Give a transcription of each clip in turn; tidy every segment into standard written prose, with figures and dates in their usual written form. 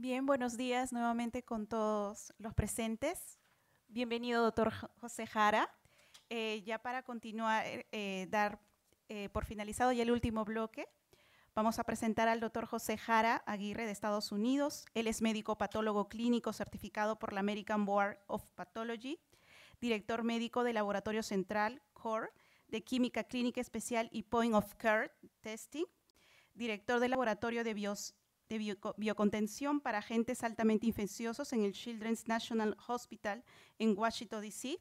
Bien, buenos días nuevamente con todos los presentes. Bienvenido, doctor José Jara. Ya para continuar, dar por finalizado ya el último bloque, vamos a presentar al doctor José Jara Aguirre de Estados Unidos. Él es médico patólogo clínico certificado por la American Board of Pathology, director médico del Laboratorio Central, CORE, de Química Clínica Especial y Point of Care Testing, director del Laboratorio de Biocontención para agentes altamente infecciosos en el Children's National Hospital en Washington, D.C.,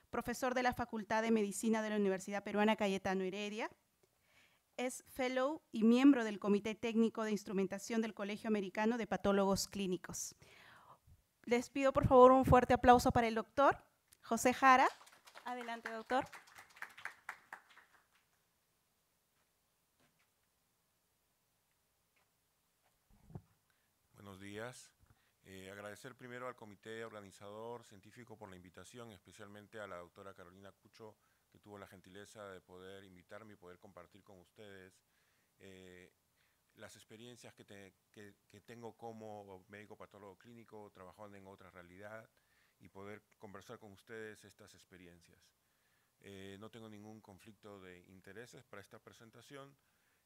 profesor de la Facultad de Medicina de la Universidad Peruana Cayetano Heredia, es fellow y miembro del Comité Técnico de Instrumentación del Colegio Americano de Patólogos Clínicos. Les pido por favor un fuerte aplauso para el doctor José Jara. Adelante, doctor. Buenos días. Agradecer primero al comité organizador científico por la invitación, especialmente a la doctora Carolina Cucho, que tuvo la gentileza de poder invitarme y poder compartir con ustedes eh, las experiencias que tengo como médico patólogo clínico, trabajando en otra realidad, y poder conversar con ustedes estas experiencias. No tengo ningún conflicto de intereses para esta presentación,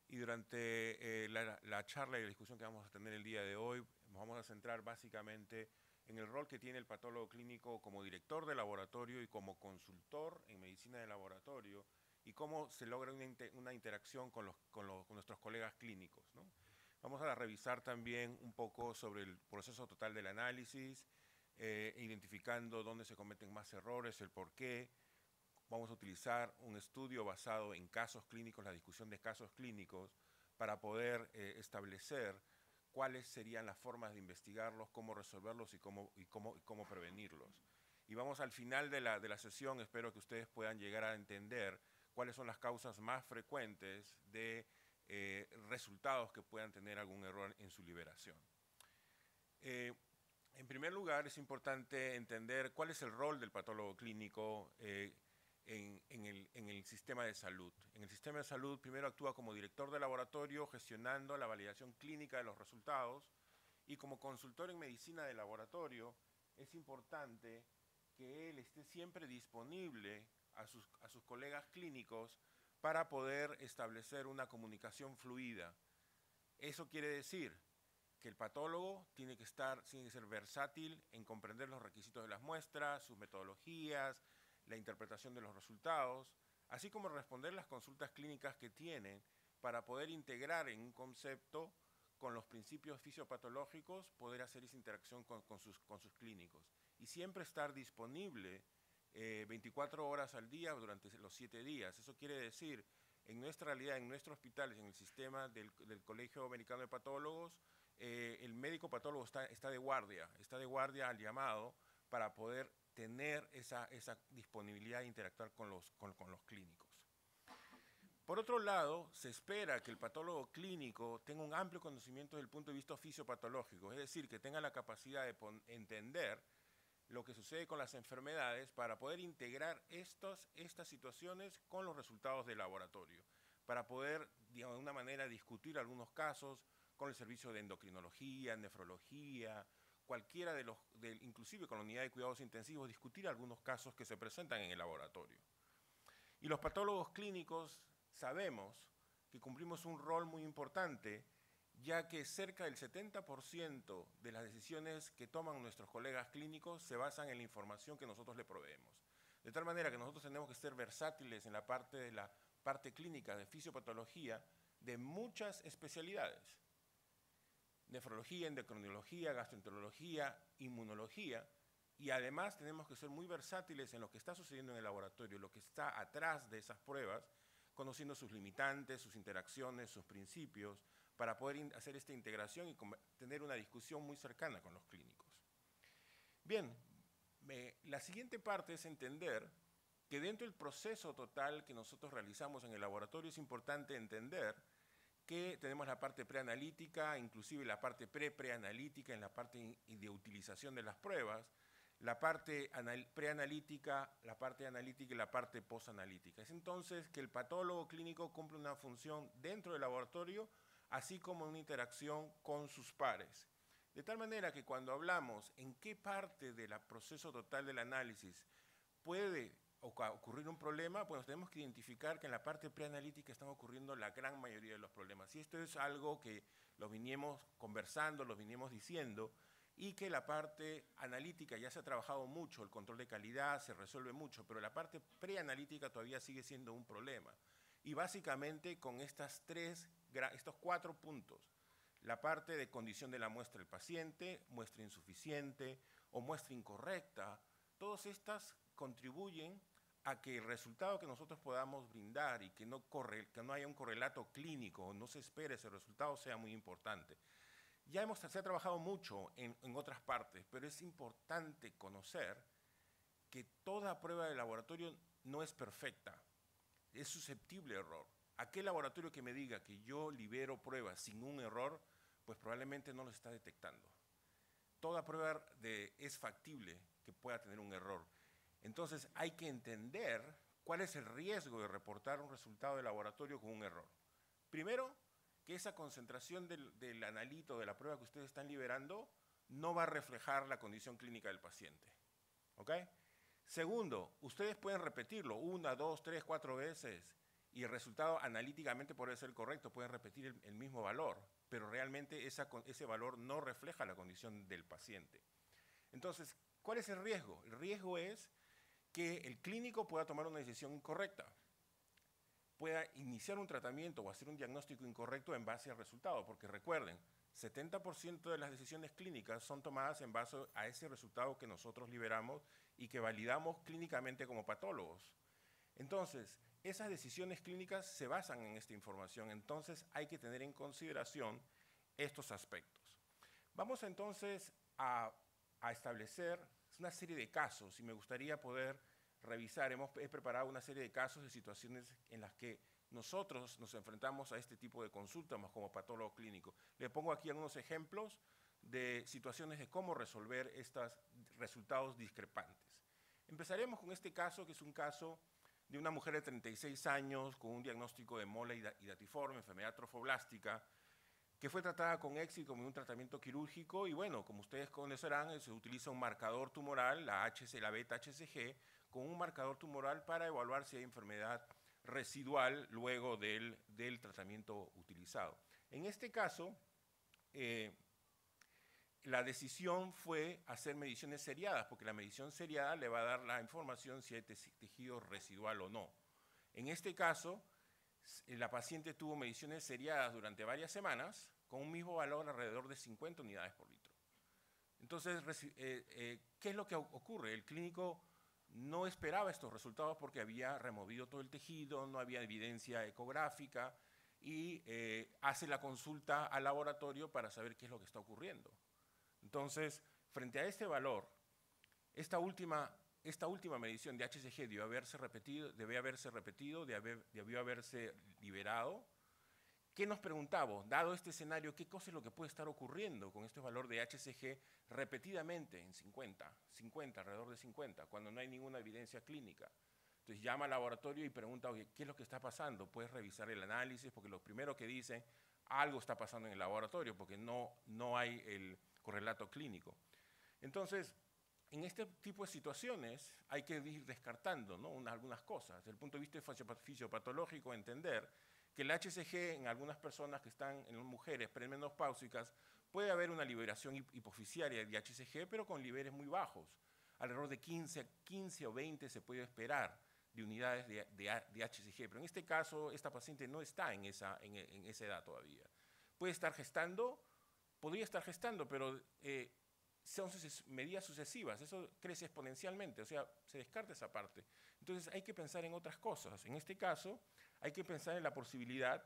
y durante la charla y la discusión que vamos a tener el día de hoy, nos vamos a centrar básicamente en el rol que tiene el patólogo clínico como director de laboratorio y como consultor en medicina de laboratorio, y cómo se logra una interacción con nuestros colegas clínicos, ¿no? Vamos a revisar también un poco sobre el proceso total del análisis, identificando dónde se cometen más errores, el por qué. Vamos a utilizar un estudio basado en casos clínicos, la discusión de casos clínicos, para poder establecer cuáles serían las formas de investigarlos, cómo resolverlos y cómo prevenirlos. Y vamos al final de la sesión, espero que ustedes puedan llegar a entender cuáles son las causas más frecuentes de resultados que puedan tener algún error en su liberación. En primer lugar, es importante entender cuál es el rol del patólogo clínico en el sistema de salud. En el sistema de salud, primero actúa como director de laboratorio, gestionando la validación clínica de los resultados, y como consultor en medicina de laboratorio, es importante que él esté siempre disponible a sus colegas clínicos para poder establecer una comunicación fluida. Eso quiere decir que el patólogo tiene que ser versátil en comprender los requisitos de las muestras, sus metodologías, la interpretación de los resultados, así como responder las consultas clínicas que tienen para poder integrar en un concepto con los principios fisiopatológicos, poder hacer esa interacción con sus clínicos. Y siempre estar disponible 24 horas al día durante los 7 días. Eso quiere decir, en nuestra realidad, en nuestros hospitales, en el sistema del Colegio Americano de Patólogos, el médico patólogo está de guardia al llamado para poder tener esa disponibilidad de interactuar con los clínicos. Por otro lado, se espera que el patólogo clínico tenga un amplio conocimiento desde el punto de vista fisiopatológico, es decir, que tenga la capacidad de entender lo que sucede con las enfermedades para poder integrar estas situaciones con los resultados del laboratorio, para poder, digamos, de una manera discutir algunos casos con el servicio de endocrinología, nefrología, cualquiera inclusive con la unidad de cuidados intensivos, discutir algunos casos que se presentan en el laboratorio. Y los patólogos clínicos sabemos que cumplimos un rol muy importante, ya que cerca del 70% de las decisiones que toman nuestros colegas clínicos se basan en la información que nosotros le proveemos. De tal manera que nosotros tenemos que ser versátiles en la parte clínica de fisiopatología de muchas especialidades: nefrología, endocrinología, gastroenterología, inmunología, y además tenemos que ser muy versátiles en lo que está sucediendo en el laboratorio, lo que está atrás de esas pruebas, conociendo sus limitantes, sus interacciones, sus principios, para poder hacer esta integración y tener una discusión muy cercana con los clínicos. Bien, la siguiente parte es entender que dentro del proceso total que nosotros realizamos en el laboratorio es importante entender que tenemos la parte preanalítica, inclusive la parte preanalítica en la parte de utilización de las pruebas, la parte preanalítica, la parte analítica y la parte posanalítica. Es entonces que el patólogo clínico cumple una función dentro del laboratorio, así como una interacción con sus pares. De tal manera que cuando hablamos en qué parte del proceso total del análisis puede ocurrir un problema, pues tenemos que identificar que en la parte preanalítica están ocurriendo la gran mayoría de los problemas. Y esto es algo que lo vinimos conversando, lo vinimos diciendo, y que la parte analítica ya se ha trabajado mucho, el control de calidad se resuelve mucho, pero la parte preanalítica todavía sigue siendo un problema. Y básicamente con estos 4 puntos, la parte de condición de la muestra del paciente, muestra insuficiente o muestra incorrecta, todas estas contribuyen a que el resultado que nosotros podamos brindar y que no haya un correlato clínico, no se espere ese resultado, sea muy importante. Se ha trabajado mucho en otras partes, pero es importante conocer que toda prueba de laboratorio no es perfecta, es susceptible a error. Aquel laboratorio que me diga que yo libero pruebas sin un error, pues probablemente no lo está detectando. Toda prueba es factible que pueda tener un error. Entonces hay que entender cuál es el riesgo de reportar un resultado de laboratorio con un error. Primero, que esa concentración del analito de la prueba que ustedes están liberando no va a reflejar la condición clínica del paciente. ¿Ok? Segundo, ustedes pueden repetirlo 1, 2, 3, 4 veces y el resultado analíticamente puede ser correcto, pueden repetir el mismo valor, pero realmente ese valor no refleja la condición del paciente. Entonces, ¿cuál es el riesgo? El riesgo es que el clínico pueda tomar una decisión incorrecta, pueda iniciar un tratamiento o hacer un diagnóstico incorrecto en base al resultado, porque recuerden, 70% de las decisiones clínicas son tomadas en base a ese resultado que nosotros liberamos y que validamos clínicamente como patólogos. Entonces, esas decisiones clínicas se basan en esta información, entonces hay que tener en consideración estos aspectos. Vamos entonces a establecer una serie de casos y me gustaría poder revisar. He preparado una serie de casos de situaciones en las que nosotros nos enfrentamos a este tipo de consultas como patólogo clínico. Le pongo aquí algunos ejemplos de situaciones de cómo resolver estos resultados discrepantes. Empezaremos con este caso, que es un caso de una mujer de 36 años con un diagnóstico de mola hidatiforme, enfermedad trofoblástica, que fue tratada con éxito en un tratamiento quirúrgico y bueno, como ustedes conocerán, se utiliza un marcador tumoral, la beta-HCG, con un marcador tumoral para evaluar si hay enfermedad residual luego del tratamiento utilizado. En este caso, la decisión fue hacer mediciones seriadas, porque la medición seriada le va a dar la información si hay tejido residual o no. En este caso, la paciente tuvo mediciones seriadas durante varias semanas con un mismo valor alrededor de 50 unidades por litro. Entonces, ¿qué es lo que ocurre? El clínico no esperaba estos resultados porque había removido todo el tejido, no había evidencia ecográfica y hace la consulta al laboratorio para saber qué es lo que está ocurriendo. Entonces, frente a este valor, esta última medición de HCG debió haberse repetido, debió haberse liberado. ¿Qué nos preguntamos? Dado este escenario, ¿qué cosa es lo que puede estar ocurriendo con este valor de HCG repetidamente en 50, alrededor de 50, cuando no hay ninguna evidencia clínica? Entonces llama al laboratorio y pregunta, oye, ¿qué es lo que está pasando? ¿Puedes revisar el análisis? Porque lo primero que dicen, algo está pasando en el laboratorio, porque no hay el correlato clínico. Entonces, en este tipo de situaciones hay que ir descartando, ¿no? algunas cosas. Desde el punto de vista fisiopatológico, entender que el HCG en algunas personas que están en mujeres premenopáusicas puede haber una liberación hipofisiaria de HCG, pero con niveles muy bajos. Alrededor de 15 o 20 se puede esperar de unidades de HCG, pero en este caso esta paciente no está en esa edad todavía. Puede estar gestando, podría estar gestando, pero son medidas sucesivas, eso crece exponencialmente, o sea, se descarta esa parte. Entonces hay que pensar en otras cosas. En este caso, hay que pensar en la posibilidad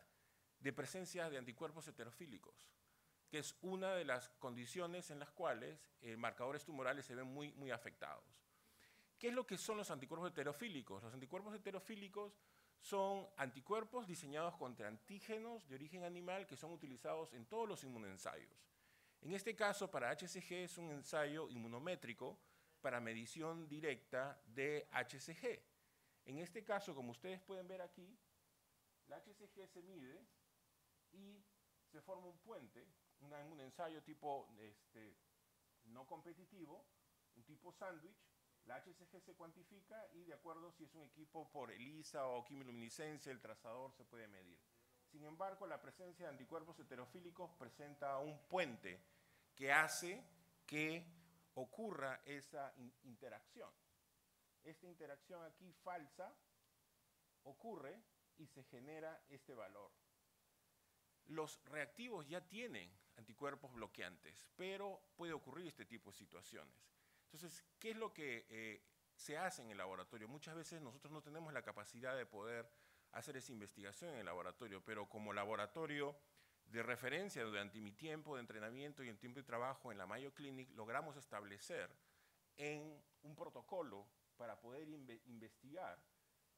de presencia de anticuerpos heterofílicos, que es una de las condiciones en las cuales marcadores tumorales se ven muy afectados. ¿Qué es lo que son los anticuerpos heterofílicos? Los anticuerpos heterofílicos son anticuerpos diseñados contra antígenos de origen animal que son utilizados en todos los inmunoensayos. En este caso, para HCG es un ensayo inmunométrico para medición directa de HCG. En este caso, como ustedes pueden ver aquí, la HCG se mide y se forma un puente un ensayo tipo no competitivo, un tipo sándwich. La HCG se cuantifica y de acuerdo si es un equipo por ELISA o quimiluminiscencia, el trazador se puede medir. Sin embargo, la presencia de anticuerpos heterofílicos presenta un puente que hace que ocurra esa interacción. Esta interacción aquí falsa ocurre y se genera este valor. Los reactivos ya tienen anticuerpos bloqueantes, pero puede ocurrir este tipo de situaciones. Entonces, ¿qué es lo que se hace en el laboratorio? Muchas veces nosotros no tenemos la capacidad de poder hacer esa investigación en el laboratorio, pero como laboratorio de referencia durante mi tiempo de entrenamiento y en tiempo de trabajo en la Mayo Clinic, logramos establecer en un protocolo para poder investigar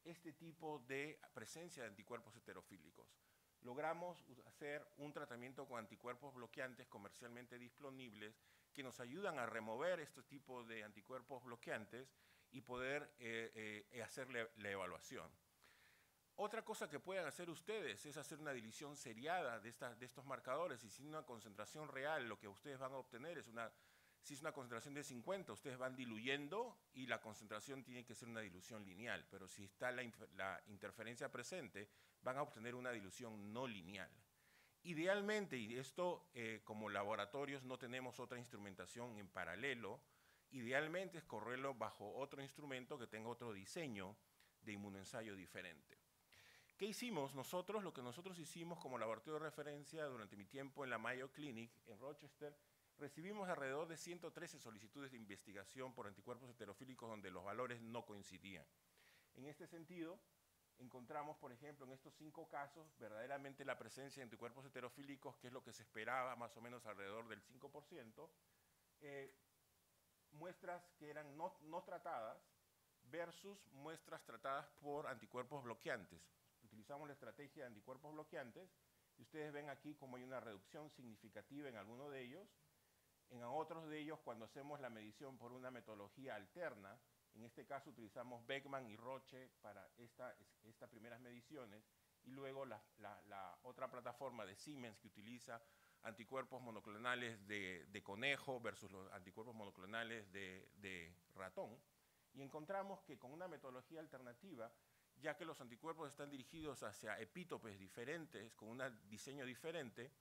este tipo de presencia de anticuerpos heterofílicos. Logramos hacer un tratamiento con anticuerpos bloqueantes comercialmente disponibles que nos ayudan a remover este tipo de anticuerpos bloqueantes y poder hacer la evaluación. Otra cosa que pueden hacer ustedes es hacer una división seriada de estos marcadores y sin una concentración real lo que ustedes van a obtener es si es una concentración de 50, ustedes van diluyendo y la concentración tiene que ser una dilución lineal, pero si está la interferencia presente, van a obtener una dilución no lineal. Idealmente, y esto como laboratorios no tenemos otra instrumentación en paralelo, idealmente es correrlo bajo otro instrumento que tenga otro diseño de inmunoensayo diferente. ¿Qué hicimos nosotros? Lo que nosotros hicimos como laboratorio de referencia durante mi tiempo en la Mayo Clinic en Rochester, recibimos alrededor de 113 solicitudes de investigación por anticuerpos heterofílicos donde los valores no coincidían. En este sentido, encontramos, por ejemplo, en estos 5 casos, verdaderamente la presencia de anticuerpos heterofílicos, que es lo que se esperaba, más o menos alrededor del 5%, muestras que eran no tratadas versus muestras tratadas por anticuerpos bloqueantes. Utilizamos la estrategia de anticuerpos bloqueantes y ustedes ven aquí como hay una reducción significativa en algunos de ellos. En otros de ellos, cuando hacemos la medición por una metodología alterna, en este caso utilizamos Beckman y Roche para estas primeras mediciones, y luego la otra plataforma de Siemens que utiliza anticuerpos monoclonales de conejo versus los anticuerpos monoclonales de ratón, y encontramos que con una metodología alternativa, ya que los anticuerpos están dirigidos hacia epítopes diferentes, con un diseño diferente,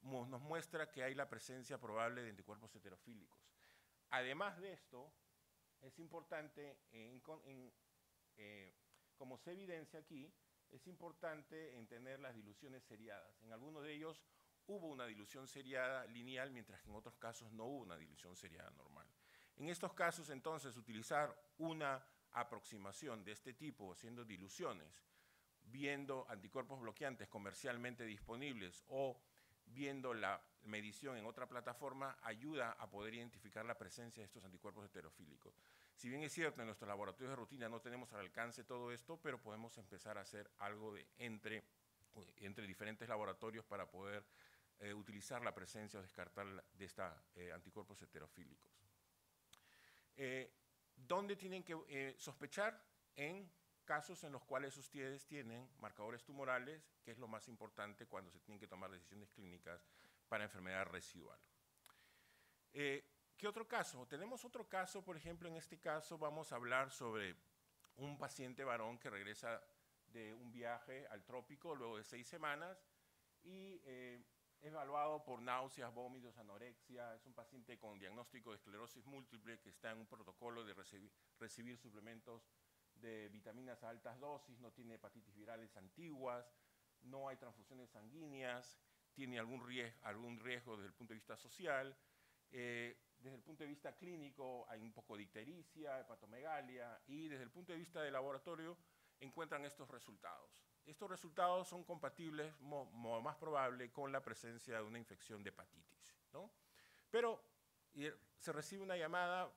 nos muestra que hay la presencia probable de anticuerpos heterofílicos. Además de esto, es importante, como se evidencia aquí, es importante en tener las diluciones seriadas. En algunos de ellos hubo una dilución seriada lineal, mientras que en otros casos no hubo una dilución seriada normal. En estos casos, entonces, utilizar una aproximación de este tipo, haciendo diluciones, viendo anticuerpos bloqueantes comercialmente disponibles o viendo la medición en otra plataforma, ayuda a poder identificar la presencia de estos anticuerpos heterofílicos. Si bien es cierto, en nuestros laboratorios de rutina no tenemos al alcance todo esto, pero podemos empezar a hacer algo entre diferentes laboratorios para poder utilizar la presencia o descartar de estos anticuerpos heterofílicos. ¿Dónde tienen que sospechar? En casos en los cuales ustedes tienen marcadores tumorales, que es lo más importante cuando se tienen que tomar decisiones clínicas para enfermedad residual. ¿Qué otro caso? Tenemos otro caso, por ejemplo, en este caso vamos a hablar sobre un paciente varón que regresa de un viaje al trópico luego de 6 semanas y evaluado por náuseas, vómitos, anorexia. Es un paciente con diagnóstico de esclerosis múltiple que está en un protocolo de recibir suplementos de vitaminas a altas dosis, no tiene hepatitis virales antiguas, no hay transfusiones sanguíneas, tiene algún riesgo desde el punto de vista social. Desde el punto de vista clínico hay un poco de ictericia, hepatomegalia, y desde el punto de vista de laboratorio encuentran estos resultados. Estos resultados son compatibles, más probable, con la presencia de una infección de hepatitis, ¿no? Pero se recibe una llamada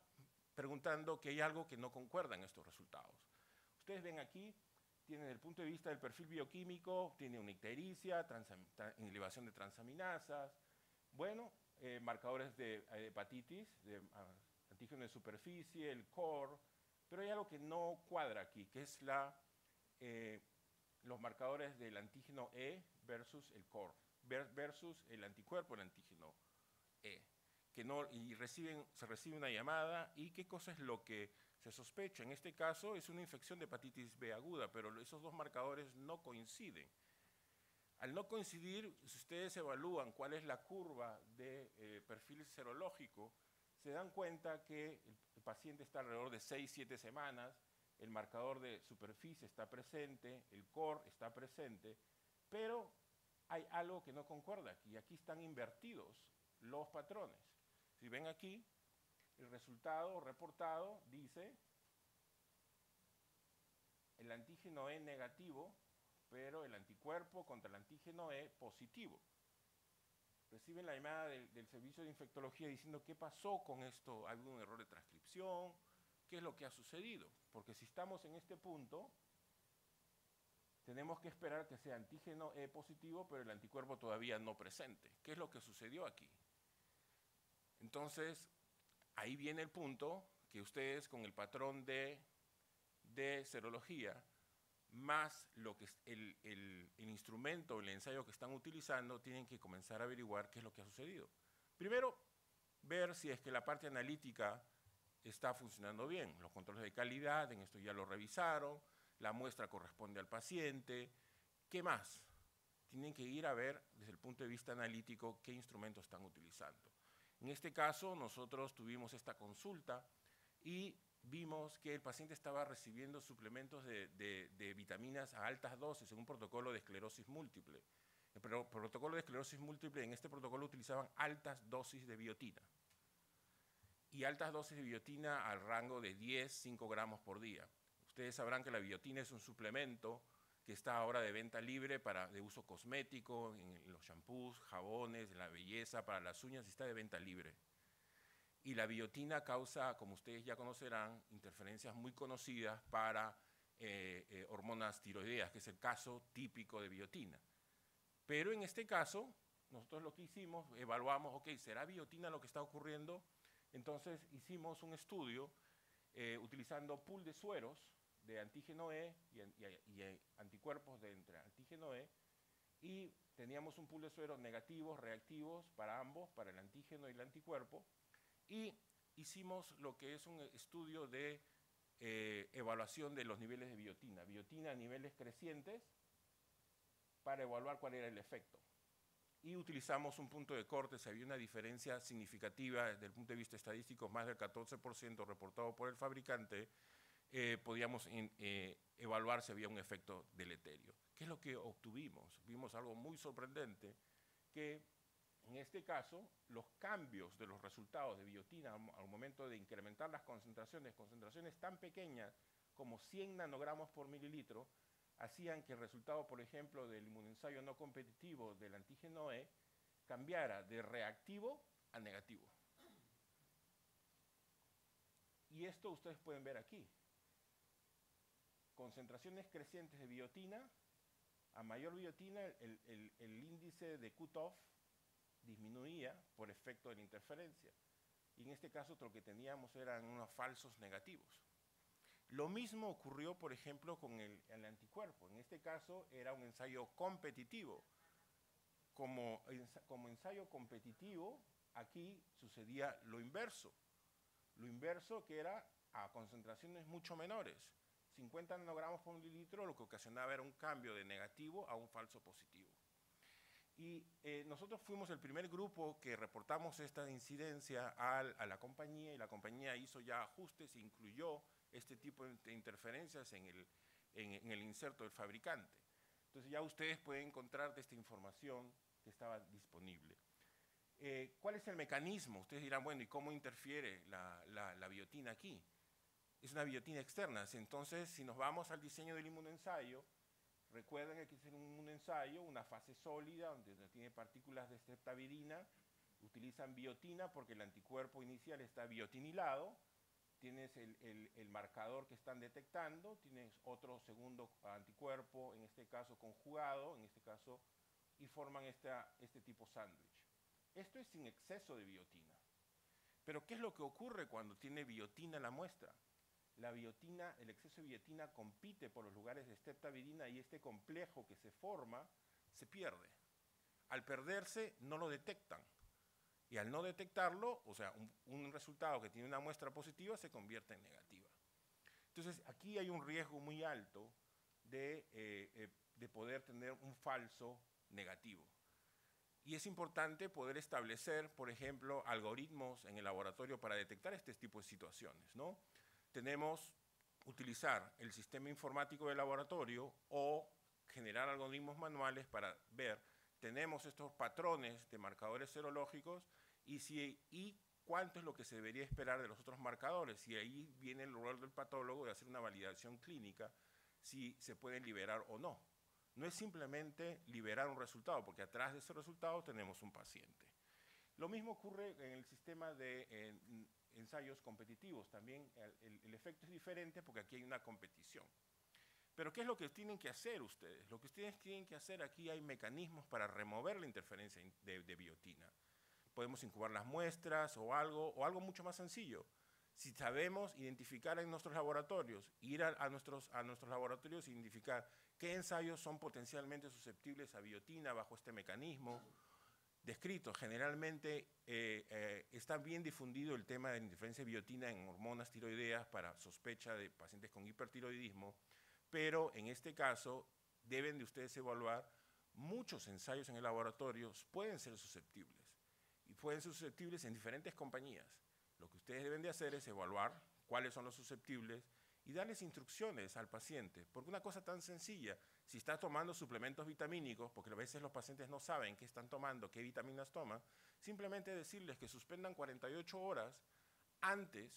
preguntando que hay algo que no concuerda en estos resultados. Ustedes ven aquí, tiene desde el punto de vista del perfil bioquímico, tiene una ictericia, elevación de transaminasas, bueno, marcadores de hepatitis, de antígeno de superficie, el core, pero hay algo que no cuadra aquí, que es los marcadores del antígeno E versus el core. versus el anticuerpo, el antígeno E. Se recibe una llamada, y qué cosa es lo que se sospecha. En este caso es una infección de hepatitis B aguda, pero esos dos marcadores no coinciden. Al no coincidir, si ustedes evalúan cuál es la curva de perfil serológico, se dan cuenta que el paciente está alrededor de 6-7 semanas, el marcador de superficie está presente, el core está presente, pero hay algo que no concuerda aquí. Aquí están invertidos los patrones. Si ven aquí, el resultado reportado dice el antígeno E negativo, pero el anticuerpo contra el antígeno E positivo. Reciben la llamada del servicio de infectología diciendo qué pasó con esto, ¿hay algún error de transcripción? ¿Qué es lo que ha sucedido? Porque si estamos en este punto, tenemos que esperar que sea antígeno E positivo, pero el anticuerpo todavía no presente. ¿Qué es lo que sucedió aquí? Entonces, ahí viene el punto que ustedes con el patrón de serología, más lo que es el instrumento, el ensayo que están utilizando, tienen que comenzar a averiguar qué es lo que ha sucedido. Primero, ver si es que la parte analítica está funcionando bien. Los controles de calidad, en esto ya lo revisaron, la muestra corresponde al paciente. ¿Qué más? Tienen que ir a ver desde el punto de vista analítico qué instrumentos están utilizando. En este caso, nosotros tuvimos esta consulta y vimos que el paciente estaba recibiendo suplementos de vitaminas a altas dosis en un protocolo de esclerosis múltiple. El protocolo de esclerosis múltiple, en este protocolo utilizaban altas dosis de biotina. Y altas dosis de biotina al rango de 5 gramos por día. Ustedes sabrán que la biotina es un suplemento que está ahora de venta libre de uso cosmético, en los shampoos, jabones, en la belleza, para las uñas, y está de venta libre. Y la biotina causa, como ustedes ya conocerán, interferencias muy conocidas para hormonas tiroideas, que es el caso típico de biotina. Pero en este caso, nosotros lo que hicimos, evaluamos, ok, ¿será biotina lo que está ocurriendo? Entonces hicimos un estudio utilizando pool de sueros de antígeno E y anticuerpos entre antígeno E, y teníamos un pool de sueros negativos, reactivos para ambos, para el antígeno y el anticuerpo, y hicimos lo que es un estudio de evaluación de los niveles de biotina a niveles crecientes, para evaluar cuál era el efecto. Y utilizamos un punto de corte. Si había una diferencia significativa desde el punto de vista estadístico, más del 14% reportado por el fabricante, podíamos evaluar si había un efecto deleterio. ¿Qué es lo que obtuvimos? Vimos algo muy sorprendente, que en este caso los cambios de los resultados de biotina al momento de incrementar las concentraciones tan pequeñas como 100 nanogramos por mililitro, hacían que el resultado, por ejemplo, del inmunensayo no competitivo del antígeno E cambiara de reactivo a negativo. Y esto ustedes pueden ver aquí. Concentraciones crecientes de biotina, a mayor biotina el índice de cutoff disminuía por efecto de la interferencia. Y en este caso lo que teníamos eran unos falsos negativos. Lo mismo ocurrió, por ejemplo, con el anticuerpo. En este caso era un ensayo competitivo. Como ensayo competitivo, aquí sucedía lo inverso. Lo inverso, que era a concentraciones mucho menores. 50 nanogramos por mililitro, lo que ocasionaba era un cambio de negativo a un falso positivo. Y nosotros fuimos el primer grupo que reportamos esta incidencia a la compañía, y la compañía hizo ya ajustes e incluyó este tipo de interferencias en el inserto del fabricante. Entonces ya ustedes pueden encontrar de esta información que estaba disponible. ¿Cuál es el mecanismo? Ustedes dirán, bueno, ¿y cómo interfiere la biotina aquí? Es una biotina externa. Entonces, si nos vamos al diseño del inmunensayo, recuerden que aquí es un inmunensayo, una fase sólida, donde tiene partículas de streptavirina. Utilizan biotina porque el anticuerpo inicial está biotinilado. Tienes el marcador que están detectando, tienes otro segundo anticuerpo, en este caso conjugado, en este caso, y forman este tipo sándwich. Esto es sin exceso de biotina. Pero ¿qué es lo que ocurre cuando tiene biotina la muestra? La biotina, el exceso de biotina compite por los lugares de streptavirina, y este complejo que se forma se pierde. al perderse no lo detectan. Y al no detectarlo, o sea, un resultado que tiene una muestra positiva se convierte en negativa. Entonces, aquí hay un riesgo muy alto de poder tener un falso negativo. Y es importante poder establecer, por ejemplo, algoritmos en el laboratorio para detectar este tipo de situaciones, ¿no? Tenemos utilizar el sistema informático del laboratorio o generar algoritmos manuales para ver, tenemos estos patrones de marcadores serológicos y cuánto es lo que se debería esperar de los otros marcadores. Y ahí viene el rol del patólogo de hacer una validación clínica si se pueden liberar o no. No es simplemente liberar un resultado, porque atrás de ese resultado tenemos un paciente. Lo mismo ocurre en el sistema de ensayos competitivos. También el efecto es diferente porque aquí hay una competición. Pero ¿qué es lo que tienen que hacer ustedes? Lo que ustedes tienen que hacer aquí, hay mecanismos para remover la interferencia de biotina. Podemos incubar las muestras o algo mucho más sencillo. Si sabemos identificar en nuestros laboratorios, ir a nuestros laboratorios e identificar qué ensayos son potencialmente susceptibles a biotina bajo este mecanismo descrito. Generalmente está bien difundido el tema de la interferencia de biotina en hormonas tiroideas para sospecha de pacientes con hipertiroidismo, pero en este caso deben de ustedes evaluar muchos ensayos en el laboratorio, pueden ser susceptibles. Y pueden ser susceptibles en diferentes compañías. Lo que ustedes deben de hacer es evaluar cuáles son los susceptibles y darles instrucciones al paciente. Porque una cosa tan sencilla, si está tomando suplementos vitamínicos, porque a veces los pacientes no saben qué están tomando, qué vitaminas toman, simplemente decirles que suspendan 48 horas antes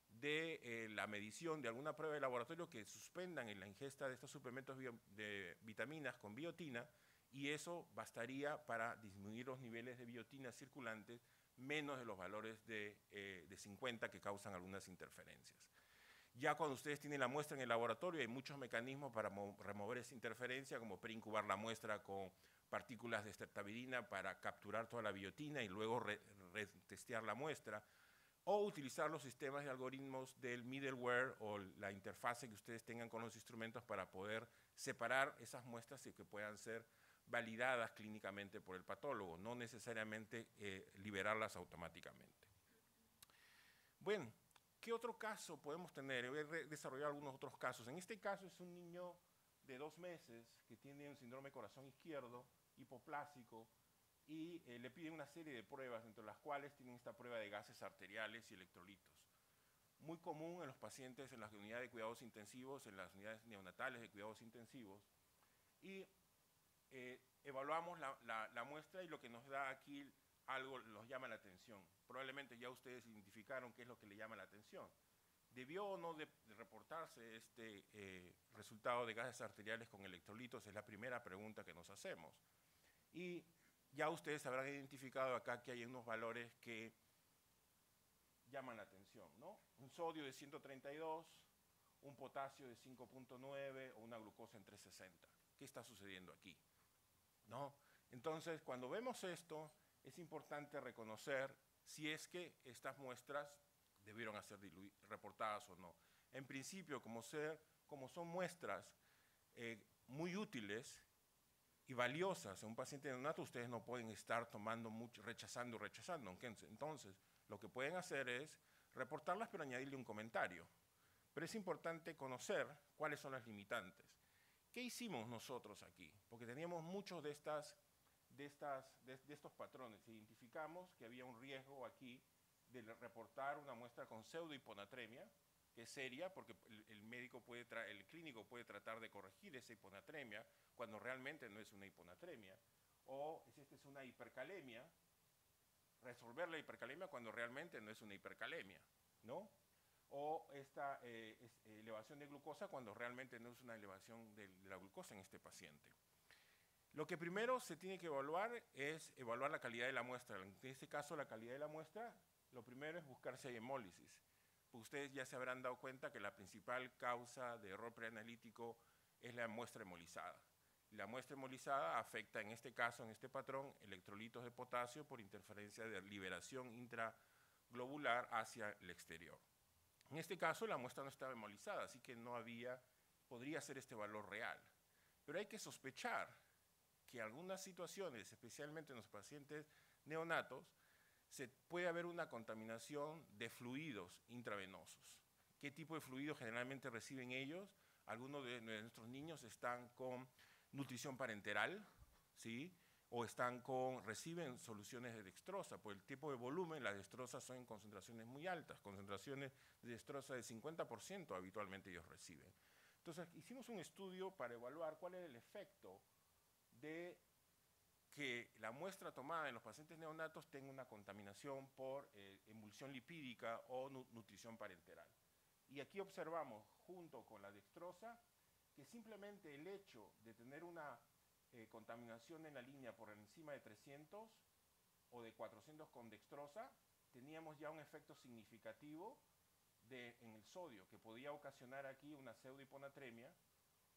de la medición de alguna prueba de laboratorio, que suspendan en la ingesta de estos suplementos de vitaminas con biotina, y eso bastaría para disminuir los niveles de biotina circulantes menos de los valores de 50 que causan algunas interferencias. Ya cuando ustedes tienen la muestra en el laboratorio, hay muchos mecanismos para remover esa interferencia, como preincubar la muestra con partículas de streptavidina para capturar toda la biotina y luego retestear la muestra, o utilizar los sistemas de algoritmos del middleware o la interfase que ustedes tengan con los instrumentos para poder separar esas muestras y que puedan ser validadas clínicamente por el patólogo, no necesariamente liberarlas automáticamente. Bueno, ¿qué otro caso podemos tener? Voy a desarrollar algunos otros casos. En este caso es un niño de 2 meses que tiene un síndrome de corazón izquierdo, hipoplásico, y le piden una serie de pruebas, entre las cuales tienen esta prueba de gases arteriales y electrolitos. Muy común en los pacientes en las unidades de cuidados intensivos, en las unidades neonatales de cuidados intensivos, y evaluamos la muestra y lo que nos da aquí algo nos llama la atención. Probablemente ya ustedes identificaron qué es lo que le llama la atención. ¿Debió o no de reportarse este resultado de gases arteriales con electrolitos? Es la primera pregunta que nos hacemos. Y ya ustedes habrán identificado acá que hay unos valores que llaman la atención, ¿no? Un sodio de 132, un potasio de 5.9 o una glucosa en 360. ¿Qué está sucediendo aquí? ¿No? Entonces, cuando vemos esto, es importante reconocer si es que estas muestras debieron ser reportadas o no. En principio, como son muestras muy útiles y valiosas en un paciente neonato, ustedes no pueden estar tomando mucho, rechazando. Entonces, lo que pueden hacer es reportarlas, pero añadirle un comentario. Pero es importante conocer cuáles son las limitantes. ¿Qué hicimos nosotros aquí? Porque teníamos muchos de estos patrones. Identificamos que había un riesgo aquí de reportar una muestra con pseudohiponatremia, que es seria porque el clínico puede tratar de corregir esa hiponatremia cuando realmente no es una hiponatremia, o si esta es una hipercalemia, resolver la hipercalemia cuando realmente no es una hipercalemia, ¿no? O esta elevación de glucosa cuando realmente no es una elevación de la glucosa en este paciente. Lo que primero se tiene que evaluar es evaluar la calidad de la muestra. En este caso, la calidad de la muestra, lo primero es buscar si hay hemólisis. Ustedes ya se habrán dado cuenta que la principal causa de error preanalítico es la muestra hemolizada. La muestra hemolizada afecta, en este caso, en este patrón, electrolitos de potasio por interferencia de liberación intraglobular hacia el exterior. En este caso, la muestra no estaba hemolizada, así que podría ser este valor real. Pero hay que sospechar que en algunas situaciones, especialmente en los pacientes neonatos, se puede haber una contaminación de fluidos intravenosos. ¿Qué tipo de fluidos generalmente reciben ellos? Algunos de nuestros niños están con nutrición parenteral, ¿sí? O reciben soluciones de dextrosa. Por el tipo de volumen, las dextrosas son en concentraciones muy altas, concentraciones de dextrosa de 50% habitualmente ellos reciben. Entonces, hicimos un estudio para evaluar cuál era el efecto de que la muestra tomada en los pacientes neonatos tenga una contaminación por emulsión lipídica o nutrición parenteral. Y aquí observamos, junto con la dextrosa, que simplemente el hecho de tener una contaminación en la línea por encima de 300 o de 400 con dextrosa, teníamos ya un efecto significativo en el sodio, que podía ocasionar aquí una pseudohiponatremia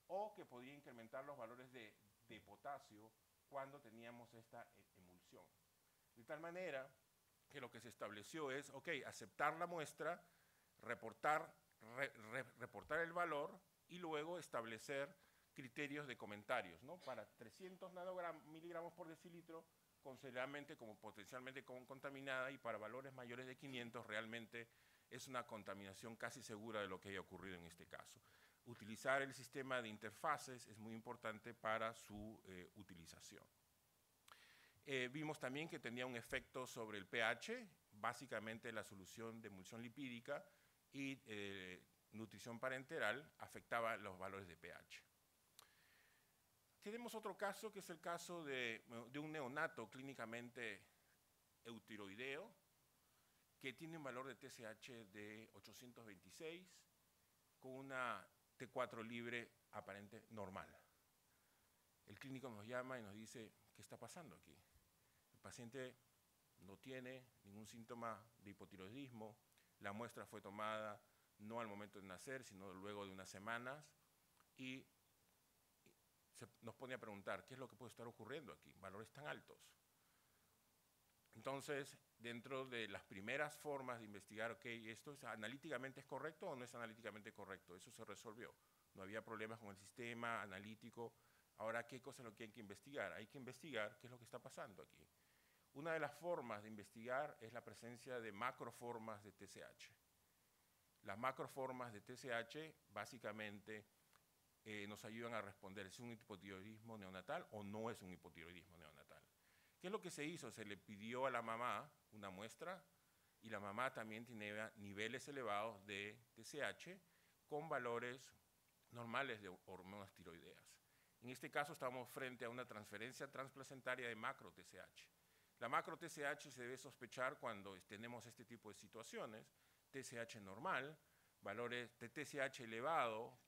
o que podía incrementar los valores de potasio cuando teníamos esta emulsión. De tal manera que lo que se estableció es, ok, aceptar la muestra, reportar el valor y luego establecer criterios de comentarios, ¿no? Para 300 miligramos por decilitro, considerablemente como potencialmente contaminada, y para valores mayores de 500 realmente es una contaminación casi segura de lo que haya ocurrido en este caso. Utilizar el sistema de interfaces es muy importante para su utilización. Vimos también que tenía un efecto sobre el pH, básicamente la solución de emulsión lipídica y nutrición parenteral afectaba los valores de pH. Tenemos otro caso, que es el caso de un neonato clínicamente eutiroideo, que tiene un valor de TSH de 826, con una T4 libre aparente normal. El clínico nos llama y nos dice, ¿qué está pasando aquí? El paciente no tiene ningún síntoma de hipotiroidismo, la muestra fue tomada no al momento de nacer, sino luego de unas semanas, y nos pone a preguntar, ¿qué es lo que puede estar ocurriendo aquí? Valores tan altos. Entonces, dentro de las primeras formas de investigar, ok, ¿esto analíticamente es correcto o no es analíticamente correcto? Eso se resolvió. No había problemas con el sistema analítico. Ahora, ¿qué cosa es lo que hay que investigar? Hay que investigar qué es lo que está pasando aquí. Una de las formas de investigar es la presencia de macroformas de TSH. Las macroformas de TSH básicamente nos ayudan a responder, ¿es un hipotiroidismo neonatal o no es un hipotiroidismo neonatal? ¿Qué es lo que se hizo? Se le pidió a la mamá una muestra, y la mamá también tenía niveles elevados de TSH con valores normales de hormonas tiroideas. En este caso estamos frente a una transferencia transplacentaria de macro-TSH. La macro-TSH se debe sospechar cuando tenemos este tipo de situaciones: TSH normal, valores de TSH elevado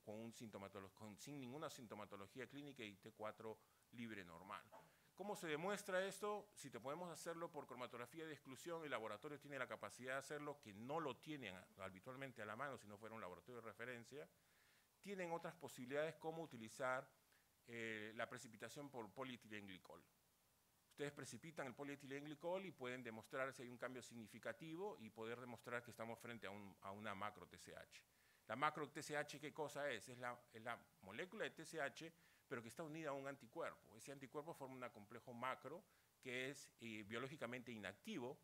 sin ninguna sintomatología clínica, y T4 libre normal. ¿Cómo se demuestra esto? Si te podemos hacerlo por cromatografía de exclusión, el laboratorio tiene la capacidad de hacerlo, que no lo tienen habitualmente a la mano si no fuera un laboratorio de referencia. Tienen otras posibilidades, como utilizar la precipitación por polietilenglicol. Ustedes precipitan el polietilenglicol y pueden demostrar si hay un cambio significativo y poder demostrar que estamos frente a una macro TSH. La macro TSH, ¿qué cosa es? Es la molécula de TSH, pero que está unida a un anticuerpo. Ese anticuerpo forma un complejo macro que es biológicamente inactivo,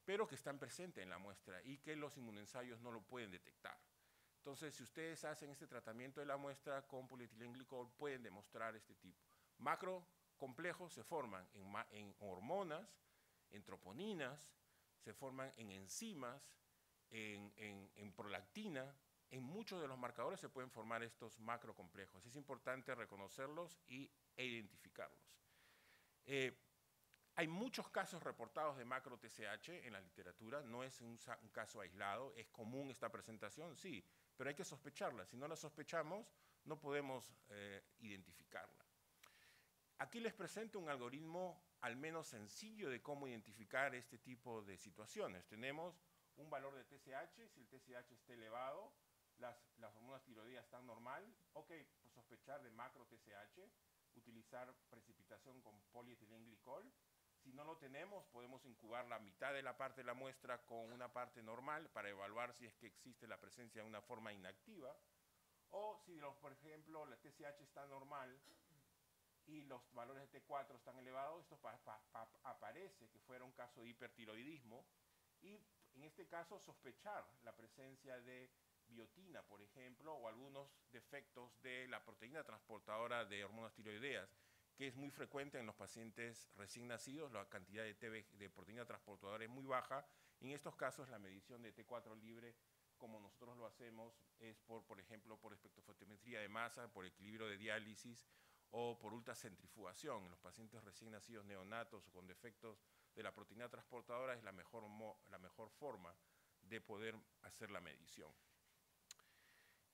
pero que está presente en la muestra y que los inmunoensayos no lo pueden detectar. Entonces, si ustedes hacen este tratamiento de la muestra con polietilenglicol, pueden demostrar este tipo. Macro complejos se forman en hormonas, en troponinas, se forman en enzimas, en prolactina. En muchos de los marcadores se pueden formar estos macrocomplejos. Es importante reconocerlos e identificarlos. Hay muchos casos reportados de macro TSH en la literatura, no es un caso aislado. ¿Es común esta presentación? Sí, pero hay que sospecharla. Si no la sospechamos, no podemos identificarla. Aquí les presento un algoritmo al menos sencillo de cómo identificar este tipo de situaciones. Tenemos un valor de TSH, si el TSH está elevado, las hormonas tiroideas están normal, ok, pues sospechar de macro TSH, utilizar precipitación con polietilenglicol. Si no lo tenemos, podemos incubar la mitad de la parte de la muestra con una parte normal para evaluar si es que existe la presencia de una forma inactiva. O si, por ejemplo, la TSH está normal, y los valores de T4 están elevados, esto aparece que fuera un caso de hipertiroidismo y en este caso sospechar la presencia de biotina, por ejemplo, o algunos defectos de la proteína transportadora de hormonas tiroideas, que es muy frecuente en los pacientes recién nacidos, la cantidad de proteína transportadora es muy baja. En estos casos la medición de T4 libre, como nosotros lo hacemos, es por ejemplo, por espectrofotometría de masa, por equilibrio de diálisis o por ultracentrifugación. En los pacientes recién nacidos neonatos o con defectos de la proteína transportadora es la mejor forma de poder hacer la medición.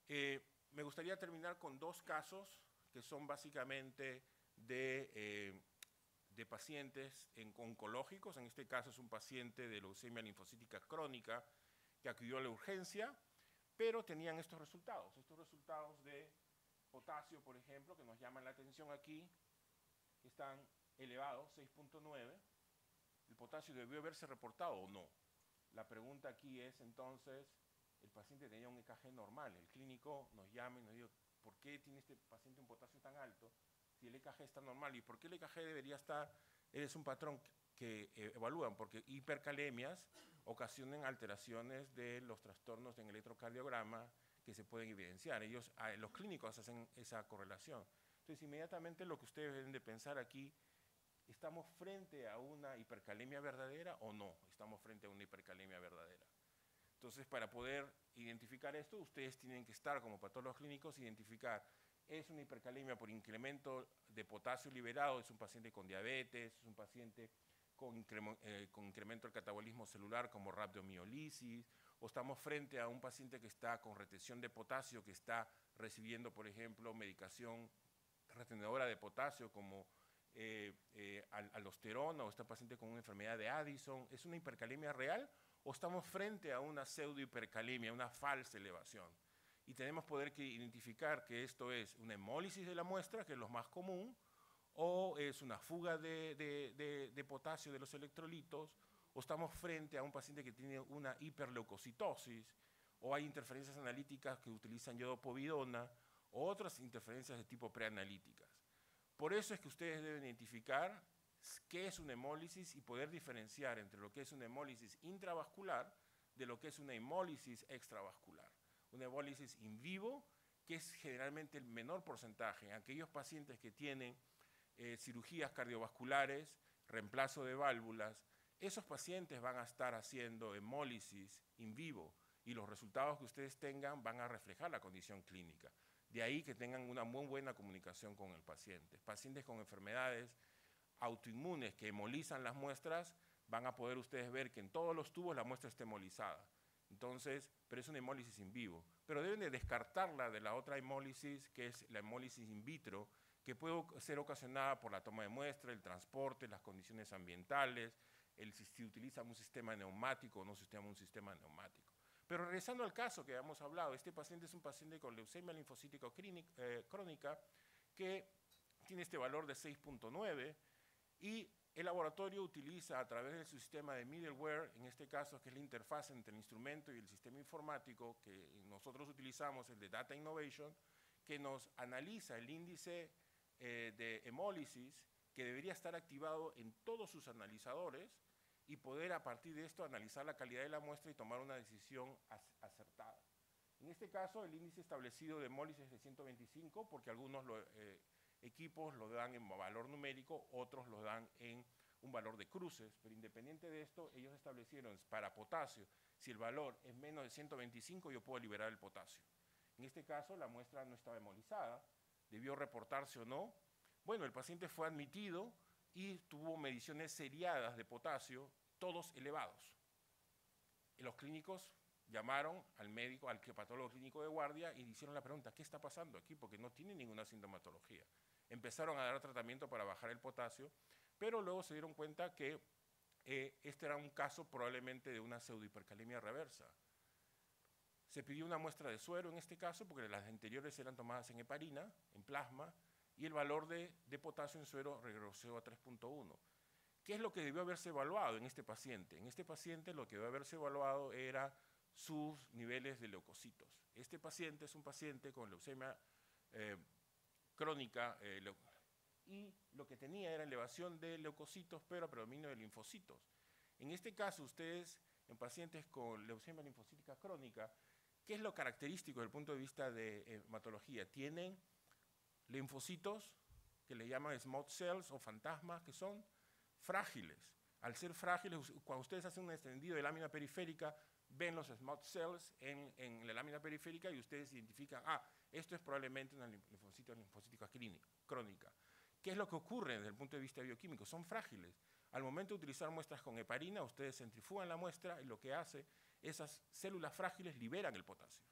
Me gustaría terminar con dos casos que son básicamente de pacientes oncológicos. En este caso es un paciente de leucemia linfocítica crónica que acudió a la urgencia, pero tenían estos resultados de potasio, por ejemplo, que nos llaman la atención aquí, que están elevados, 6.9. ¿El potasio debió haberse reportado o no? La pregunta aquí es entonces, el paciente tenía un EKG normal, el clínico nos llama y nos dice, ¿por qué tiene este paciente un potasio tan alto si el EKG está normal? ¿Y por qué el EKG debería estar? Es un patrón que evalúan, porque hipercalemias ocasionan alteraciones de los trastornos en electrocardiograma que se pueden evidenciar. Los clínicos hacen esa correlación. Entonces, inmediatamente lo que ustedes deben de pensar aquí, ¿estamos frente a una hipercalemia verdadera o no? Estamos frente a una hipercalemia verdadera. Entonces, para poder identificar esto, ustedes tienen que estar como patólogos clínicos, identificar, ¿es una hipercalemia por incremento de potasio liberado? ¿Es un paciente con diabetes? ¿Es un paciente con incremento del catabolismo celular como rhabdomiolisis? ¿O estamos frente a un paciente que está con retención de potasio, que está recibiendo, por ejemplo, medicación retenedora de potasio como aldosterona, o este paciente con una enfermedad de Addison? ¿Es una hipercalemia real o estamos frente a una pseudohipercalemia, una falsa elevación? Y tenemos poder que identificar que esto es una hemólisis de la muestra, que es lo más común, o es una fuga de potasio de los electrolitos, o estamos frente a un paciente que tiene una hiperleucocitosis, o hay interferencias analíticas que utilizan iodopovidona, o otras interferencias de tipo preanalíticas. Por eso es que ustedes deben identificar qué es una hemólisis y poder diferenciar entre lo que es una hemólisis intravascular de lo que es una hemólisis extravascular. Una hemólisis in vivo, que es generalmente el menor porcentaje. Aquellos pacientes que tienen cirugías cardiovasculares, reemplazo de válvulas, esos pacientes van a estar haciendo hemólisis in vivo y los resultados que ustedes tengan van a reflejar la condición clínica. De ahí que tengan una muy buena comunicación con el paciente. Pacientes con enfermedades autoinmunes que hemolizan las muestras, van a poder ustedes ver que en todos los tubos la muestra está hemolizada. Entonces, pero es una hemólisis in vivo. Pero deben de descartarla de la otra hemólisis, que es la hemólisis in vitro, que puede ser ocasionada por la toma de muestra, el transporte, las condiciones ambientales, si utiliza un sistema neumático o no un sistema neumático. Pero regresando al caso que habíamos hablado, este paciente es un paciente con leucemia linfocítica crónica que tiene este valor de 6.9 y el laboratorio utiliza a través de su sistema de middleware, en este caso que es la interfaz entre el instrumento y el sistema informático que nosotros utilizamos, el de Data Innovation, que nos analiza el índice de hemólisis que debería estar activado en todos sus analizadores y poder a partir de esto analizar la calidad de la muestra y tomar una decisión acertada. En este caso, el índice establecido de hemólisis es de 125, porque algunos equipos lo dan en valor numérico, otros lo dan en un valor de cruces, pero independiente de esto, ellos establecieron para potasio, si el valor es menos de 125, yo puedo liberar el potasio. En este caso, la muestra no estaba hemolizada, debió reportarse o no. Bueno, el paciente fue admitido y tuvo mediciones seriadas de potasio, todos elevados. Y los clínicos llamaron al médico, al patólogo clínico de guardia y hicieron la pregunta, ¿qué está pasando aquí? Porque no tiene ninguna sintomatología. Empezaron a dar tratamiento para bajar el potasio, pero luego se dieron cuenta que este era un caso probablemente de una pseudohipercalemia reversa. Se pidió una muestra de suero en este caso, porque las anteriores eran tomadas en heparina, en plasma, y el valor de potasio en suero regresó a 3.1. ¿Qué es lo que debió haberse evaluado en este paciente? En este paciente lo que debió haberse evaluado era sus niveles de leucocitos. Este paciente es un paciente con leucemia crónica, y lo que tenía era elevación de leucocitos, pero a predominio de linfocitos. En este caso, ustedes, en pacientes con leucemia linfocítica crónica, ¿qué es lo característico desde el punto de vista de hematología? Tienen linfocitos que le llaman smooth cells o fantasmas, que son frágiles. Al ser frágiles, cuando ustedes hacen un extendido de lámina periférica, ven los smooth cells en la lámina periférica y ustedes identifican, esto es probablemente una linfocítica crónica. ¿Qué es lo que ocurre desde el punto de vista bioquímico? Son frágiles. Al momento de utilizar muestras con heparina, ustedes centrifugan la muestra y lo que hace, esas células frágiles liberan el potasio.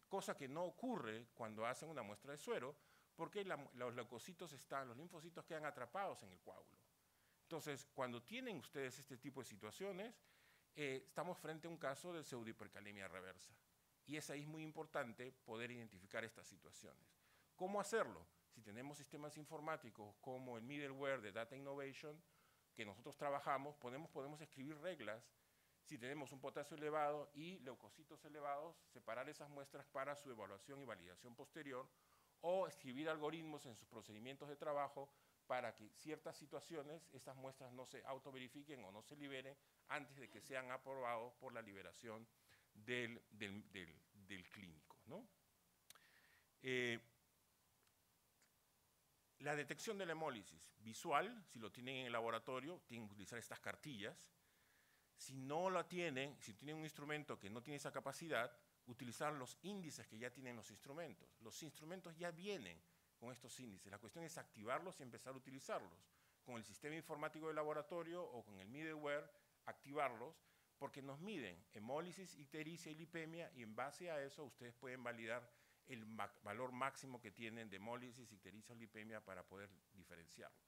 Cosa que no ocurre cuando hacen una muestra de suero, porque los leucocitos los linfocitos quedan atrapados en el coágulo. Entonces, cuando tienen ustedes este tipo de situaciones, estamos frente a un caso de pseudohipercalemia reversa. Y es ahí muy importante poder identificar estas situaciones. ¿Cómo hacerlo? Si tenemos sistemas informáticos como el middleware de Data Innovation, que nosotros trabajamos, podemos escribir reglas. Si tenemos un potasio elevado y leucocitos elevados, separar esas muestras para su evaluación y validación posterior, o escribir algoritmos en sus procedimientos de trabajo para que ciertas situaciones, estas muestras no se autoverifiquen o no se liberen antes de que sean aprobados por la liberación del clínico, ¿no? La detección de la hemólisis visual, si lo tienen en el laboratorio, tienen que utilizar estas cartillas. Si no la tienen, si tienen un instrumento que no tiene esa capacidad, utilizar los índices que ya tienen los instrumentos. Los instrumentos ya vienen con estos índices. La cuestión es activarlos y empezar a utilizarlos. Con el sistema informático del laboratorio o con el middleware, activarlos, porque nos miden hemólisis, ictericia y lipemia, y en base a eso ustedes pueden validar el valor máximo que tienen de hemólisis, ictericia o lipemia para poder diferenciarlos.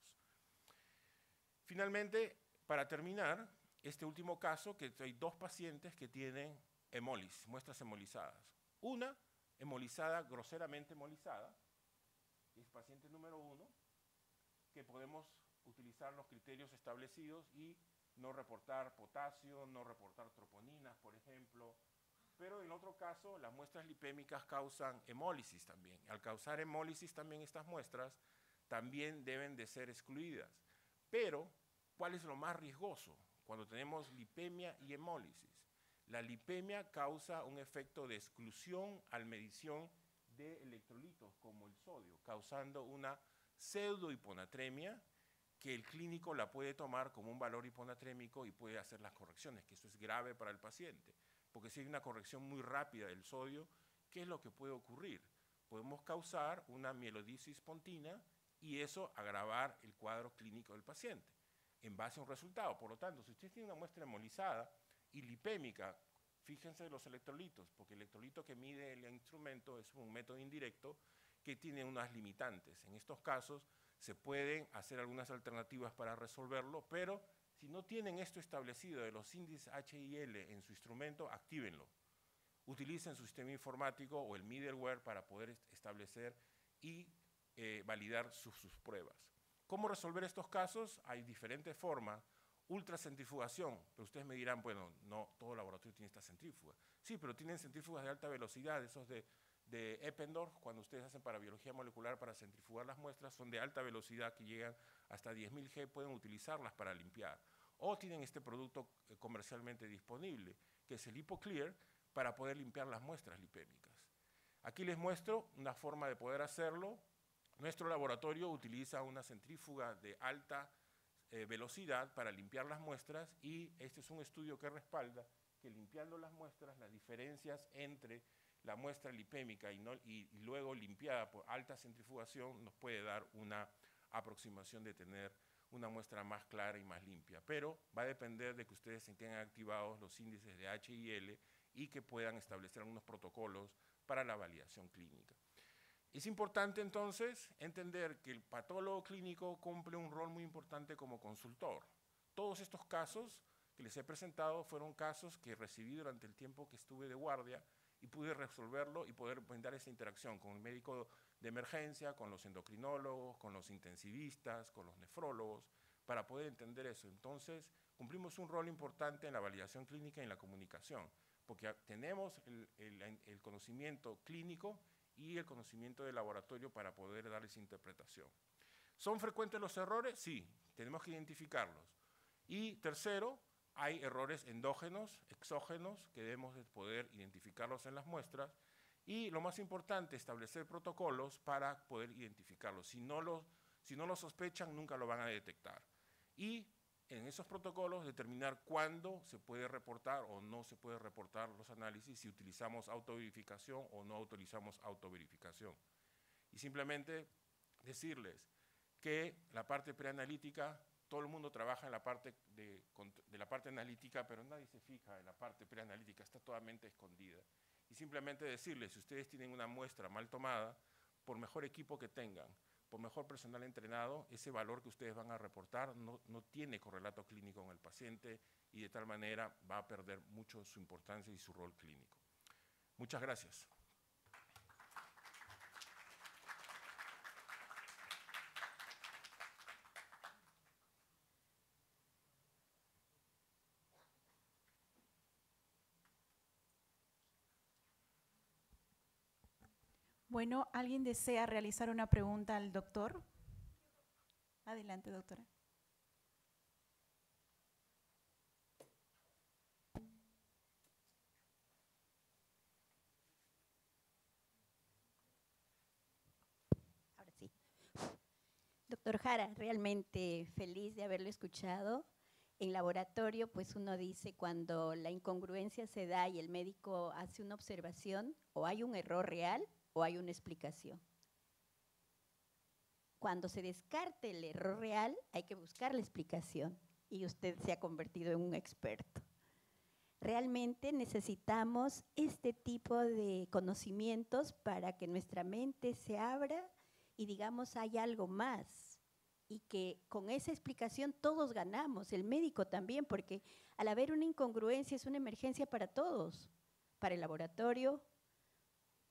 Finalmente, para terminar, este último caso, que hay dos pacientes que tienen hemólisis, muestras hemolizadas. Una, hemolizada, groseramente hemolizada, es paciente número 1, que podemos utilizar los criterios establecidos y no reportar potasio, no reportar troponinas, por ejemplo. Pero en otro caso, las muestras lipémicas causan hemólisis también. Al causar hemólisis también estas muestras también deben de ser excluidas. Pero, ¿cuál es lo más riesgoso cuando tenemos lipemia y hemólisis? La lipemia causa un efecto de exclusión al medición de electrolitos como el sodio, causando una pseudohiponatremia que el clínico la puede tomar como un valor hiponatrémico y puede hacer las correcciones, que eso es grave para el paciente. Porque si hay una corrección muy rápida del sodio, ¿qué es lo que puede ocurrir? Podemos causar una mielodisis pontina y eso agravar el cuadro clínico del paciente en base a un resultado. Por lo tanto, si usted tiene una muestra hemolizada y lipémica, fíjense los electrolitos, porque el electrolito que mide el instrumento es un método indirecto que tiene unas limitantes. En estos casos se pueden hacer algunas alternativas para resolverlo, pero si no tienen esto establecido de los índices HIL en su instrumento, actívenlo. Utilicen su sistema informático o el middleware para poder establecer y validar sus pruebas. ¿Cómo resolver estos casos? Hay diferentes formas. Ultracentrifugación, pero ustedes me dirán, bueno, no todo laboratorio tiene esta centrífuga. Sí, pero tienen centrífugas de alta velocidad, esos de Eppendorf, cuando ustedes hacen para biología molecular para centrifugar las muestras, son de alta velocidad que llegan hasta 10.000 G, pueden utilizarlas para limpiar. O tienen este producto comercialmente disponible, que es el HipoClear, para poder limpiar las muestras lipémicas. Aquí les muestro una forma de poder hacerlo. Nuestro laboratorio utiliza una centrífuga de alta velocidad para limpiar las muestras y este es un estudio que respalda que limpiando las muestras, las diferencias entre la muestra lipémica y luego limpiada por alta centrifugación nos puede dar una aproximación de tener una muestra más clara y más limpia. Pero va a depender de que ustedes tengan activados los índices de HIL y que puedan establecer algunos protocolos para la validación clínica. Es importante entonces entender que el patólogo clínico cumple un rol muy importante como consultor. Todos estos casos que les he presentado fueron casos que recibí durante el tiempo que estuve de guardia y pude resolverlo y poder brindar esa interacción con el médico de emergencia, con los endocrinólogos, con los intensivistas, con los nefrólogos, para poder entender eso. Entonces, cumplimos un rol importante en la validación clínica y en la comunicación, porque tenemos el conocimiento clínico y el conocimiento del laboratorio para poder dar esa interpretación. ¿Son frecuentes los errores? Sí, tenemos que identificarlos. Y tercero, hay errores endógenos, exógenos, que debemos de poder identificarlos en las muestras. Y lo más importante, establecer protocolos para poder identificarlos. Si no lo sospechan, nunca lo van a detectar. Y en esos protocolos determinar cuándo se puede reportar o no se puede reportar los análisis, si utilizamos autoverificación o no utilizamos autoverificación. Y simplemente decirles que la parte preanalítica, todo el mundo trabaja en la parte de la parte analítica, pero nadie se fija en la parte preanalítica, está totalmente escondida. Y simplemente decirles, si ustedes tienen una muestra mal tomada, por mejor equipo que tengan, por mejor personal entrenado, ese valor que ustedes van a reportar no tiene correlato clínico en el paciente y de tal manera va a perder mucho su importancia y su rol clínico. Muchas gracias. Bueno, ¿alguien desea realizar una pregunta al doctor? Adelante, doctora. Ahora sí. Doctor Jara, realmente feliz de haberlo escuchado. En laboratorio, pues uno dice cuando la incongruencia se da y el médico hace una observación, o hay un error real o hay una explicación. Cuando se descarte el error real, hay que buscar la explicación y usted se ha convertido en un experto. Realmente necesitamos este tipo de conocimientos para que nuestra mente se abra y digamos hay algo más y que con esa explicación todos ganamos, el médico también, porque al haber una incongruencia es una emergencia para todos, para el laboratorio,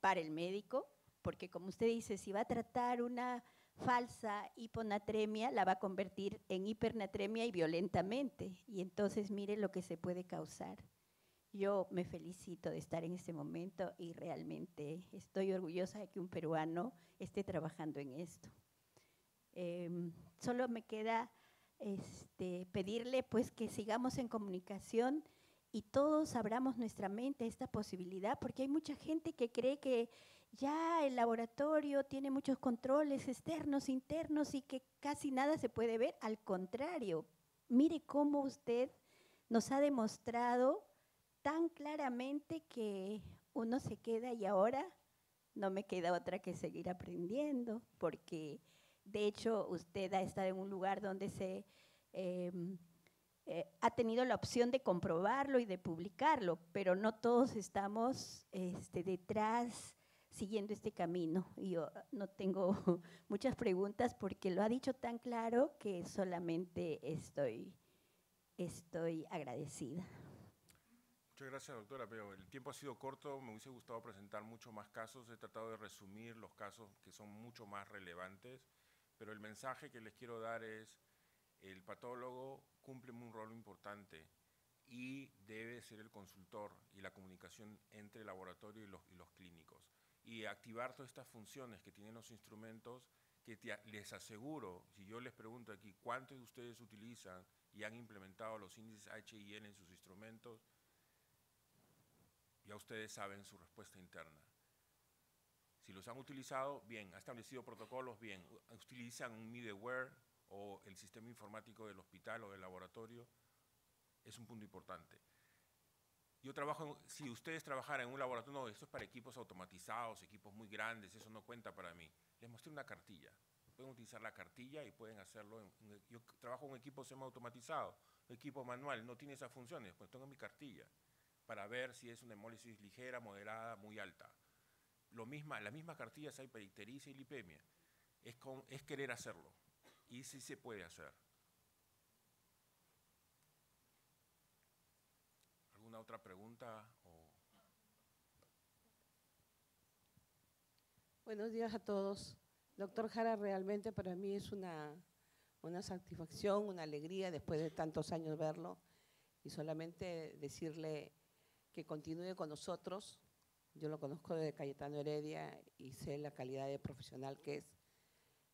para el médico, porque como usted dice, si va a tratar una falsa hiponatremia, la va a convertir en hipernatremia y violentamente, y entonces mire lo que se puede causar. Yo me felicito de estar en este momento y realmente estoy orgullosa de que un peruano esté trabajando en esto. Solo me queda pedirle pues que sigamos en comunicación y todos abramos nuestra mente a esta posibilidad, porque hay mucha gente que cree que ya el laboratorio tiene muchos controles externos, internos y que casi nada se puede ver. Al contrario, mire cómo usted nos ha demostrado tan claramente que uno se queda y ahora no me queda otra que seguir aprendiendo, porque de hecho usted ha estado en un lugar donde se ha tenido la opción de comprobarlo y de publicarlo, pero no todos estamos detrás siguiendo este camino. Y yo no tengo muchas preguntas porque lo ha dicho tan claro que solamente estoy agradecida. Muchas gracias, doctora, pero el tiempo ha sido corto, me hubiese gustado presentar mucho más casos, he tratado de resumir los casos que son mucho más relevantes, pero el mensaje que les quiero dar es, el patólogo cumple un rol importante y debe ser el consultor y la comunicación entre el laboratorio y los clínicos. Y activar todas estas funciones que tienen los instrumentos, que les aseguro, si yo les pregunto aquí, ¿cuántos de ustedes utilizan y han implementado los índices H&N en sus instrumentos? Ya ustedes saben su respuesta interna. Si los han utilizado, bien, ha establecido protocolos, bien, utilizan un middleware o el sistema informático del hospital o del laboratorio, es un punto importante. Yo trabajo, si ustedes trabajaran en un laboratorio, no, esto es para equipos automatizados, equipos muy grandes, eso no cuenta para mí. Les mostré una cartilla. Pueden utilizar la cartilla y pueden hacerlo. Yo trabajo en un equipo semi-automatizado, un equipo manual, no tiene esas funciones, pues tengo mi cartilla para ver si es una hemólisis ligera, moderada, muy alta. La misma cartilla hay para ictericia y lipemia. Es querer hacerlo. Y sí se puede hacer. ¿Alguna otra pregunta? Buenos días a todos. Doctor Jara, realmente para mí es una satisfacción, una alegría después de tantos años verlo y solamente decirle que continúe con nosotros. Yo lo conozco de Cayetano Heredia y sé la calidad de profesional que es.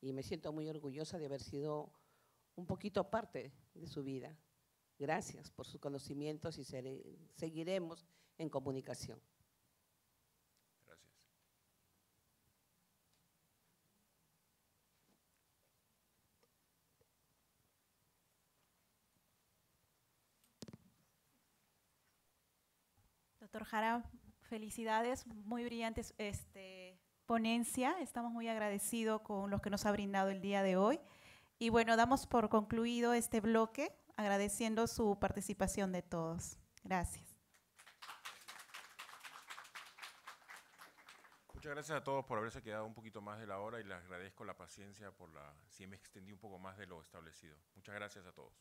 y me siento muy orgullosa de haber sido un poquito parte de su vida. Gracias por sus conocimientos y seguiremos en comunicación. Gracias. Doctor Jara, felicidades, muy brillantes ponencia. Estamos muy agradecidos con los que nos ha brindado el día de hoy. Y bueno, damos por concluido este bloque, agradeciendo su participación de todos. Gracias. Muchas gracias a todos por haberse quedado un poquito más de la hora y les agradezco la paciencia si me extendí un poco más de lo establecido. Muchas gracias a todos.